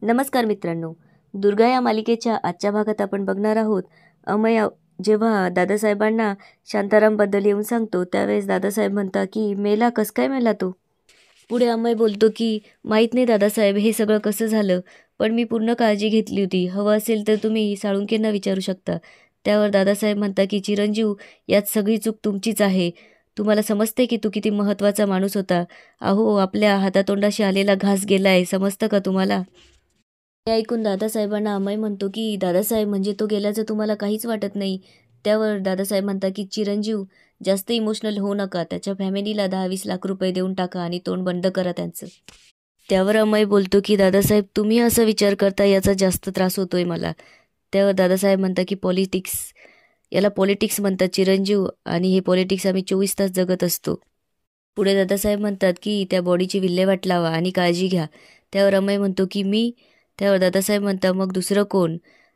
नमस्कार मित्रांनो, दुर्गा या मालिकेच्या आजच्या भागात आपण बघणार आहोत अमय जेव्हा दादासाहेबांना शांतारामबद्दल येऊन सांगतो त्यावेळेस दादासाहेब म्हणतात की मेला कस काय मेला तो. पुढे अमय बोलतो की माहीत नाही दादासाहेब हे सगळं कसं झालं, पण मी पूर्ण काळजी घेतली होती. हवं असेल तर तुम्ही साळुंखेंना विचारू शकता. त्यावर दादासाहेब म्हणतात की चिरंजीव, यात सगळी चूक तुमचीच आहे. तुम्हाला समजते की तू किती महत्त्वाचा माणूस होता. अहो, आपल्या हातातोंडाशी आलेला घास गेलाय, समजतं का तुम्हाला. हे ऐकून दादासाहेबांना अमय म्हणतो की दादासाहेब, म्हणजे तो गेल्याचं तुम्हाला काहीच वाटत नाही. त्यावर दादासाहेब म्हणतात की चिरंजीव, जास्त इमोशनल होऊ नका. त्याच्या फॅमिलीला 10-20 लाख रुपये देऊन टाका आणि तोंड बंद करा त्यांचं. त्यावर अमय बोलतो की दादासाहेब, तुम्ही असं विचार करता याचा जास्त त्रास होतोय मला. त्यावर दादासाहेब म्हणतात की पॉलिटिक्स, याला पॉलिटिक्स म्हणतात चिरंजीव, आणि हे पॉलिटिक्स आम्ही 24 तास जगत असतो. पुढे दादासाहेब म्हणतात की त्या बॉडीची विल्हेवाट लावा आणि काळजी घ्या. त्यावर अमय म्हणतो की मी. त्यावर दादासाहेब म्हणतात मग दुसरं कोण.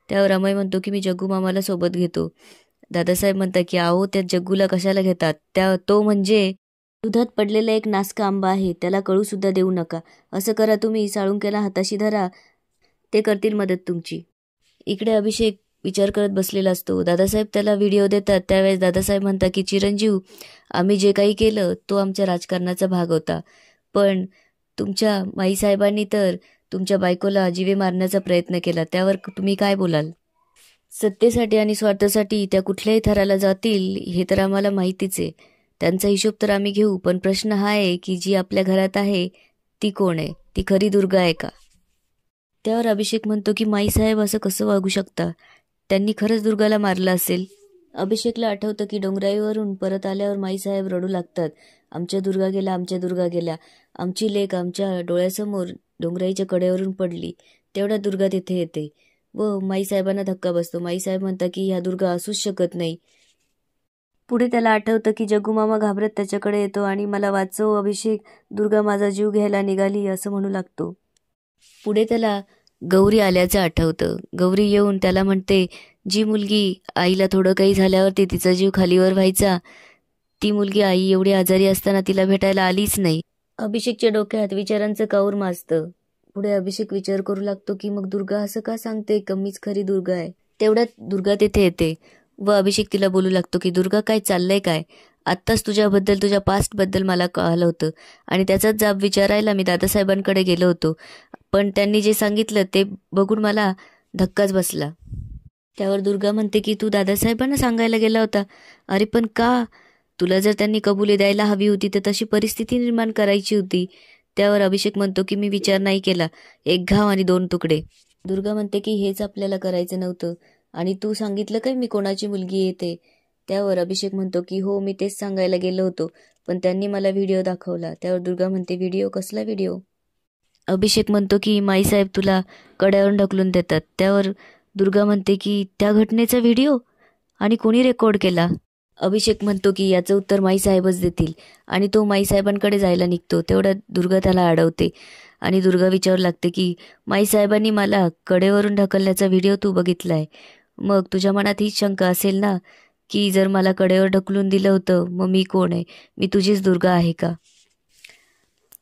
त्यावर अमय म्हणतो की मी जग्गू मामाला सोबत घेतो. दादासाहेब म्हणतात की अहो, त्या जग्गूला कशाला घेतात, तो म्हणजे दुधात पडलेला एक नासका आंबा आहे, त्याला कळूसुद्धा देऊ नका. असं करा तुम्ही, साळुंखेला हाताशी धरा, ते करतील मदत तुमची. इकडे अभिषेक विचार करत बसलेला असतो. दादासाहेब त्याला व्हिडिओ देतात. त्यावेळेस दादासाहेब म्हणतात की चिरंजीव, आम्ही जे काही केलं तो आमच्या राजकारणाचा भाग होता, पण तुमच्या माईसाहेबांनी तर तुमच्या बायकोला जीवे मारण्याचा प्रयत्न केला. त्यावर तुम्ही काय बोलाल. सत्तेसाठी आणि स्वार्थासाठी त्या कुठल्याही थराला जातील हे तर आम्हाला माहितीच आहे. त्यांचा हिशोब तर आम्ही घेऊ, पण प्रश्न हा आहे की जी आपल्या घरात आहे ती कोण आहे, ती खरी दुर्गा आहे का. त्यावर अभिषेक म्हणतो की माईसाहेब असं कसं वागू शकता, त्यांनी खरंच दुर्गाला मारलं असेल. अभिषेकला आठवतं की डोंगराईवरून परत आल्यावर माईसाहेब रडू लागतात. आमच्या दुर्गा गेल्या, आमच्या दुर्गा गेल्या, आमची लेक आमच्या डोळ्यासमोर डोंगराईच्या कडेवरून पडली. तेवढ्या दुर्गा तिथे येते व माईसाहेबांना धक्का बसतो. माईसाहेब म्हणतात की ह्या दुर्गा असूच शकत नाही. पुढे त्याला आठवतं की जग्गू मामा घाबरत त्याच्याकडे येतो आणि मला वाचव अभिषेक, दुर्गा माझा जीव घ्यायला निघाली असं म्हणू लागतो. पुढे त्याला गौरी आल्याचं आठवतं. गौरी येऊन त्याला म्हणते, जी मुलगी आईला थोडं काही झाल्यावरती तिचा जीव खालीवर व्हायचा, ती मुलगी आई एवढी आजारी असताना तिला भेटायला आलीच नाही. अभिषेकच्या डोक्यात विचारांचं काऊर माजतं. पुढे अभिषेक विचार करू लागतो की मग दुर्गा असं का सांगते कमीच खरी दुर्गा आहे. तेवढ्यात दुर्गा तिथे येते व अभिषेक तिला बोलू लागतो की दुर्गा, काय चाललंय काय, आत्ताच तुझ्याबद्दल, तुझ्या पास्टबद्दल मला कळलं होतं आणि त्याचाच जाब विचारायला मी दादासाहेबांकडे गेलो होतो, पण त्यांनी जे सांगितलं ते बघून मला धक्काच बसला. त्यावर दुर्गा म्हणते की तू दादासाहेबांना सांगायला गेला होता. अरे पण का, तुला जर त्यांनी कबुली द्यायला हवी होती तर तशी परिस्थिती निर्माण करायची होती. त्यावर अभिषेक म्हणतो की मी विचार नाही केला, एक घाव आणि 2 तुकडे. दुर्गा म्हणते की हेच आपल्याला करायचं नव्हतं, आणि तू सांगितलं काय मी कोणाची मुलगी येते. त्यावर अभिषेक म्हणतो की हो, मी तेच सांगायला गेलो होतो, पण त्यांनी मला व्हिडिओ दाखवला. त्यावर दुर्गा म्हणते व्हिडिओ, कसला व्हिडिओ. अभिषेक म्हणतो की माईसाहेब तुला कड्यावरून ढकलून देतात. त्यावर दुर्गा म्हणते की त्या घटनेचा व्हिडिओ, आणि कोणी रेकॉर्ड केला. अभिषेक म्हणतो की याचं उत्तर माईसाहेबच देतील, आणि तो माईसाहेबांकडे जायला निघतो. तेवढ्यात दुर्गा त्याला अडवते आणि दुर्गा विचारू लागते की माईसाहेबांनी मला कडेवरून ढकलण्याचा व्हिडिओ तू बघितलाय, मग तुझ्या मनात हीच शंका असेल ना की जर मला कडेवर ढकलून दिलं होतं मग मी कोण आहे, मी तुझीच दुर्गा आहे का.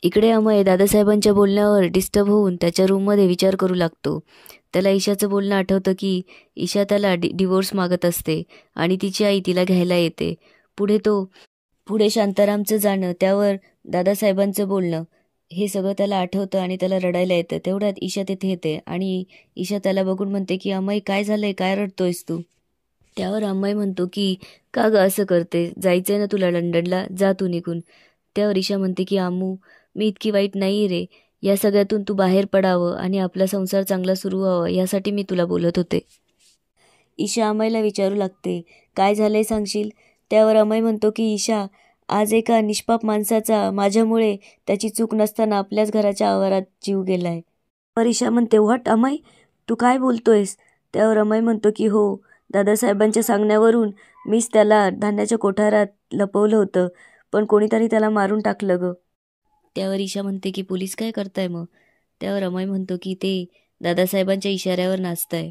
इकडे अमय दादासाहेबांच्या बोलण्यावर डिस्टर्ब होऊन त्याच्या रूममध्ये विचार करू लागतो. त्याला ईशाचं बोलणं आठवतं की ईशा त्याला डिवोर्स मागत असते आणि तिची आई तिला घ्यायला येते. पुढे शांतारामचं जाणं, त्यावर दादासाहेबांचं बोलणं, हे सगळं त्याला आठवतं आणि त्याला रडायला येतं. तेवढ्यात ईशा तिथे येते आणि ईशा त्याला बघून म्हणते की अमय काय झालंय, काय रडतोयस तू. त्यावर अमय म्हणतो की का ग असं करते, जायचंय ना तुला लंडनला, जा तू निघून. त्यावर ईशा म्हणते की आमू, मी इतकी वाईट नाही रे, या सगळ्यातून तू बाहेर पडावं आणि आपला संसार चांगला सुरू व्हावा यासाठी मी तुला बोलत होते. ईशा अमयला विचारू लागते काय झालंय सांगशील. त्यावर अमय म्हणतो की ईशा, आज एका निष्पाप माणसाचा माझ्यामुळे त्याची चूक नसताना आपल्याच घराच्या आवारात जीव गेलाय. तर ईशा म्हणते व्हॉट अमय, तू काय बोलतोयस. त्यावर अमय म्हणतो की हो, दादासाहेबांच्या सांगण्यावरून मीच त्याला धान्याच्या कोठारात लपवलं होतं, पण कोणीतरी त्याला मारून टाकलं ग. त्यावर ईशा म्हणते की पोलीस काय करताय मग. त्यावर अमय म्हणतो की ते दादासाहेबांच्या इशाऱ्यावर नाचताय.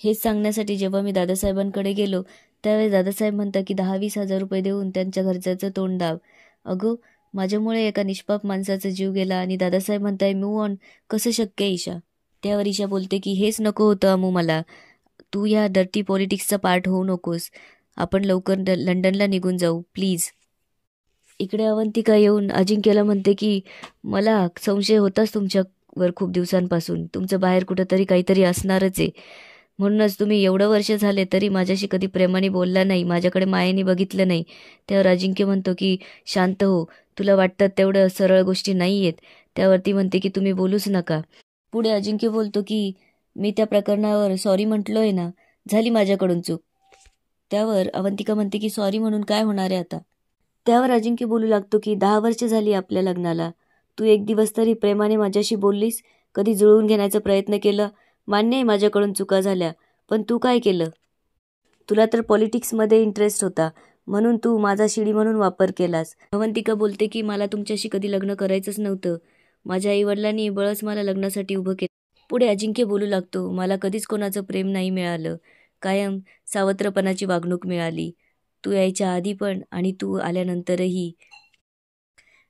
हेच सांगण्यासाठी जेव्हा मी दादासाहेबांकडे गेलो त्यावेळेस दादासाहेब म्हणतात की 10-20 हजार रुपये देऊन त्यांच्या घरच्याचं तोंड दाब. अगं, माझ्यामुळे एका निष्पाप माणसाचा जीव गेला आणि दादासाहेब म्हणताय मूव्ह ऑन, कसं शक्य आहे ईशा. त्यावर ईशा बोलते की हेच नको होतं अमू मला. तू या डर्टी पॉलिटिक्सचा पार्ट होऊ नकोस. आपण लवकर लंडनला निघून जाऊ प्लीज. इकडे अवंतिका येऊन अजिंक्यला म्हणते की मला संशय होताच तुमच्यावर खूप दिवसांपासून. तुमचं बाहेर कुठंतरी काहीतरी असणारच आहे. म्हणूनच तुम्ही एवढं वर्ष झाले तरी माझ्याशी कधी प्रेमाने बोलला नाही, माझ्याकडे मायेने बघितलं नाही. त्यावर अजिंक्य म्हणतो की शांत हो, तुला वाटतं तेवढं सरळ गोष्टी नाही आहेत. त्यावरती म्हणते की तुम्ही बोलूच नका. पुढे अजिंक्य बोलतो की मी त्या प्रकरणावर सॉरी म्हटलोय ना, झाली माझ्याकडून चूक. त्यावर अवंतिका म्हणते की सॉरी म्हणून काय होणार आहे आता. त्यावर अजिंक्य बोलू लागतो की 10 वर्ष झाली आपल्या लग्नाला. तू एक दिवस तरी प्रेमाने माझ्याशी बोललीस? कधी जुळवून घेण्याचा प्रयत्न केला? मान्य आहे माझ्याकडून चुका झाल्या, पण तू काय केलं? तुला तर पॉलिटिक्समध्ये इंटरेस्ट होता, म्हणून तू माझा शिडी म्हणून वापर केलास. अवंतिका बोलते की मला तुमच्याशी कधी लग्न करायचंच नव्हतं. माझ्या आईवडिलांनी बळच मला लग्नासाठी उभं केलं. पुढे अजिंक्य बोलू लागतो, मला कधीच कोणाचं प्रेम नाही मिळालं. कायम सावत्रपणाची वागणूक मिळाली. तू यायच्या आधी पण आणि तू आल्यानंतरही.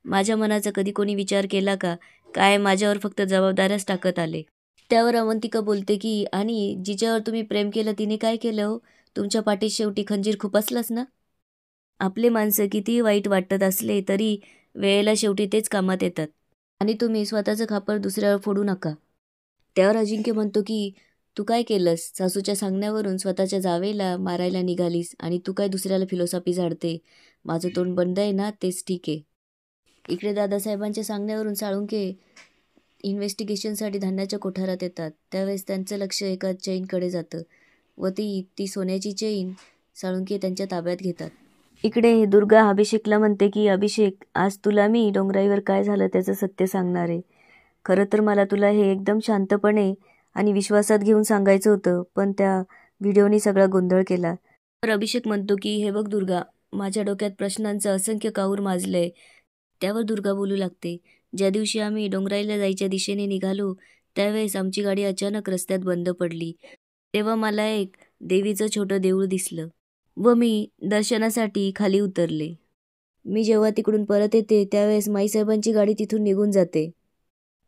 माझ्या मनाचा कधी कोणी विचार केला का? काय माझ्यावर फक्त जबाबदाऱ्याच टाकत आले. त्यावर अवंतिका बोलते की आणि जिच्यावर तुम्ही प्रेम केलं तिने काय केलं हो? तुमच्या पाठीत शेवटी खंजीर खुपसलाच ना. आपले माणसं कितीही वाईट वाटत असले तरी वेळेला शेवटी तेच कामात येतात. आणि तुम्ही स्वतःचं खापर दुसऱ्यावर फोडू नका. त्यावर अजिंक्य म्हणतो की तू काय केलंस? सासूच्या सांगण्यावरून स्वतःच्या जावेला मारायला निघालीस आणि तू काय दुसऱ्याला फिलॉसॉफी झाडते. माझं तोंड बंद आहे ना, तेच ठीक आहे. इकडे दादासाहेबांच्या सांगण्यावरून साळुंखे इन्व्हेस्टिगेशनसाठी धान्याच्या कोठारात येतात. त्यावेळेस त्यांचं लक्ष एका चेनकडे जातं व ती सोन्याची चेन साळुंखे त्यांच्या ताब्यात घेतात. इकडे दुर्गा अभिषेकला म्हणते की अभिषेक, आज तुला मी डोंगराईवर काय झालं त्याचं सत्य सांगणार आहे. खरं तर मला तुला हे एकदम शांतपणे आणि विश्वासात घेऊन सांगायचं होतं, पण त्या व्हिडिओनी सगळा गोंधळ केला. तर अभिषेक म्हणतो की हे बघ दुर्गा, माझ्या डोक्यात प्रश्नांचं असंख्य काहूर माजलंय. त्यावर दुर्गा बोलू लागते, ज्या दिवशी आम्ही डोंगराईला जायच्या दिशेने निघालो त्यावेळेस आमची गाडी अचानक रस्त्यात बंद पडली. तेव्हा मला एक देवीचं छोटं देऊळ दिसलं व मी दर्शनासाठी खाली उतरले. मी जेव्हा तिकडून परत येते त्यावेळेस माईसाहेबांची गाडी तिथून निघून जाते.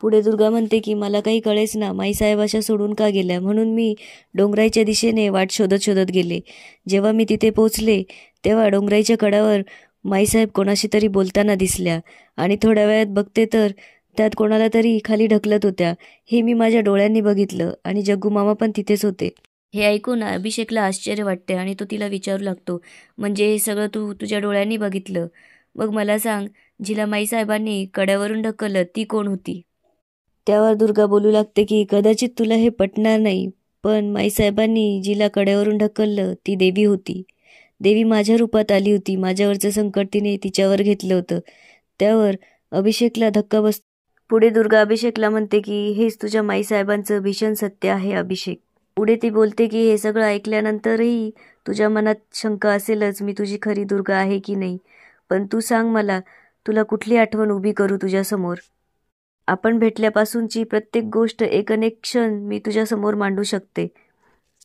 पुढे दुर्गा म्हणते की मला काही कळेच ना, माईसाहेब अशा सोडून का गेल्या. म्हणून मी डोंगराईच्या दिशेने वाट शोधत शोधत गेले. जेव्हा मी तिथे पोचले तेव्हा डोंगराईच्या कडावर माईसाहेब कोणाशी तरी बोलताना दिसल्या आणि थोड्या वेळात बघते तर त्यात कोणाला तरी खाली ढकलत होत्या. हे मी माझ्या डोळ्यांनी बघितलं आणि जग्गू मामा पण तिथेच होते. हे ऐकून अभिषेकला आश्चर्य वाटते आणि तो तिला विचारू लागतो, म्हणजे हे सगळं तू तुझ्या डोळ्यांनी बघितलं? मग मला सांग, जिला माईसाहेबांनी कड्यावरून ढकललं ती कोण होती? त्यावर दुर्गा बोलू लागते की कदाचित तुला हे पटणार नाही, पण माईसाहेबांनी जिला कड्यावरून ढकललं ती देवी होती. देवी माझ्या रूपात आली होती. माझ्यावरचं संकट तिने तिच्यावर घेतलं होतं. त्यावर अभिषेकला धक्का बसतो. पुढे दुर्गा अभिषेकला म्हणते की हेच तुझ्या माईसाहेबांचं भीषण सत्य आहे अभिषेक. पुढे ती बोलते की हे सगळं ऐकल्यानंतरही तुझ्या मनात शंका असेलच मी तुझी खरी दुर्गा आहे की नाही, पण तू सांग मला, तुला कुठली आठवण उभी करू तुझ्यासमोर? आपण भेटल्यापासूनची प्रत्येक गोष्ट एक अनेक क्षण मी तुझ्यासमोर मांडू शकते.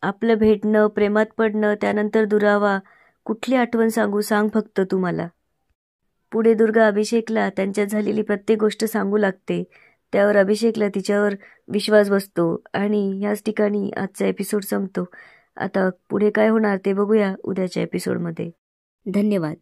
आपलं भेटणं, प्रेमात पडणं, त्यानंतर दुरावा, कुठली आठवण सांगू? सांग फक्त तू मला. पुढे दुर्गा अभिषेकला त्यांच्यात झालेली प्रत्येक गोष्ट सांगू लागते. त्यावर अभिषेकला तिच्यावर विश्वास बसतो आणि ह्याच ठिकाणी आजचा एपिसोड संपतो. आता पुढे काय होणार ते बघूया उद्याच्या एपिसोडमध्ये. धन्यवाद.